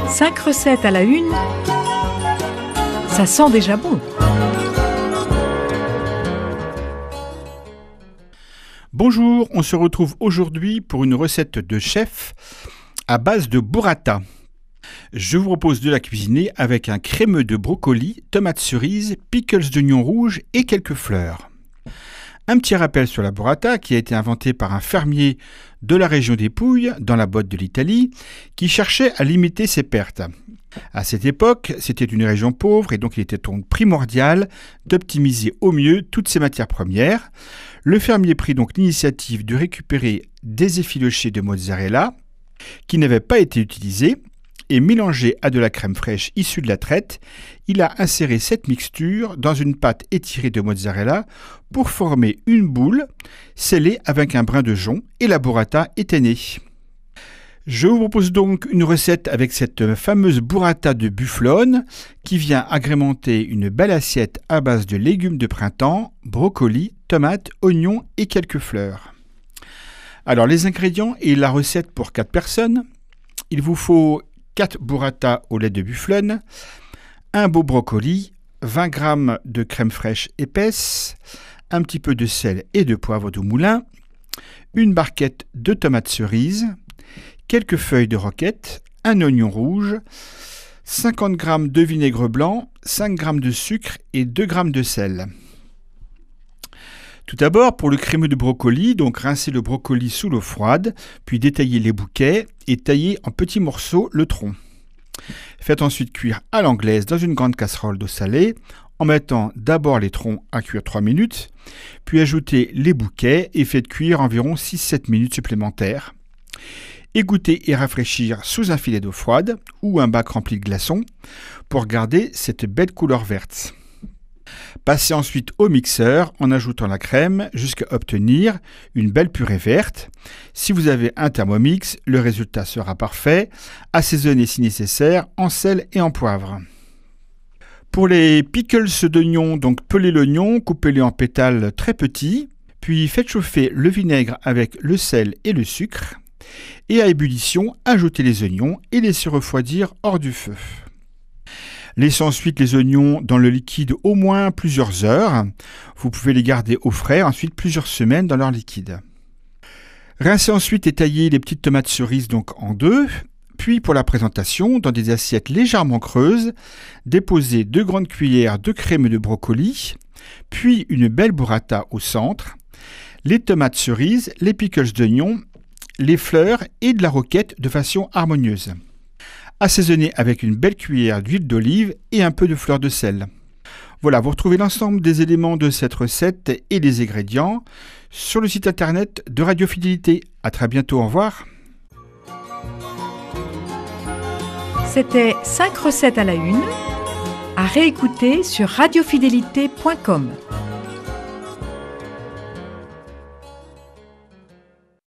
5 recettes à la une, ça sent déjà bon. Bonjour, on se retrouve aujourd'hui pour une recette de chef à base de burrata. Je vous propose de la cuisiner avec un crémeux de brocoli, tomates cerises, pickles d'oignons rouges et quelques fleurs. Un petit rappel sur la burrata qui a été inventée par un fermier de la région des Pouilles, dans la botte de l'Italie, qui cherchait à limiter ses pertes. À cette époque, c'était une région pauvre et donc il était donc primordial d'optimiser au mieux toutes ses matières premières. Le fermier prit donc l'initiative de récupérer des effilochés de mozzarella qui n'avaient pas été utilisés et mélangés à de la crème fraîche issue de la traite, il a inséré cette mixture dans une pâte étirée de mozzarella pour former une boule scellée avec un brin de jonc et la burrata était née. Je vous propose donc une recette avec cette fameuse burrata de bufflone qui vient agrémenter une belle assiette à base de légumes de printemps, brocolis, tomates, oignons et quelques fleurs. Alors les ingrédients et la recette pour 4 personnes. Il vous faut 4 burrata au lait de bufflone, un beau brocoli, 20 g de crème fraîche épaisse, un petit peu de sel et de poivre de moulin, une barquette de tomates cerises, quelques feuilles de roquette, un oignon rouge, 50 g de vinaigre blanc, 5 g de sucre et 2 g de sel. Tout d'abord, pour le crémeux de brocoli, donc rincez le brocoli sous l'eau froide, puis détaillez les bouquets et taillez en petits morceaux le tronc. Faites ensuite cuire à l'anglaise dans une grande casserole d'eau salée, en mettant d'abord les troncs à cuire 3 minutes, puis ajoutez les bouquets et faites cuire environ 6-7 minutes supplémentaires. Égouttez et rafraîchir sous un filet d'eau froide ou un bac rempli de glaçons pour garder cette belle couleur verte. Passez ensuite au mixeur en ajoutant la crème jusqu'à obtenir une belle purée verte. Si vous avez un Thermomix, le résultat sera parfait. Assaisonnez si nécessaire en sel et en poivre. Pour les pickles d'oignons, donc pelez l'oignon, coupez-les en pétales très petits, puis faites chauffer le vinaigre avec le sel et le sucre. Et à ébullition, ajoutez les oignons et laissez refroidir hors du feu. Laissez ensuite les oignons dans le liquide au moins plusieurs heures. Vous pouvez les garder au frais ensuite plusieurs semaines dans leur liquide. Rincez ensuite et taillez les petites tomates cerises donc en deux. Puis pour la présentation, dans des assiettes légèrement creuses, déposez 2 grandes cuillères de crème de brocoli, puis une belle burrata au centre, les tomates cerises, les pickles d'oignons, les fleurs et de la roquette de façon harmonieuse. Assaisonnez avec une belle cuillère d'huile d'olive et un peu de fleur de sel. Voilà, vous retrouvez l'ensemble des éléments de cette recette et des ingrédients sur le site internet de Radio Fidélité. À très bientôt, au revoir. C'était 5 recettes à la une, à réécouter sur radiofidélité.com.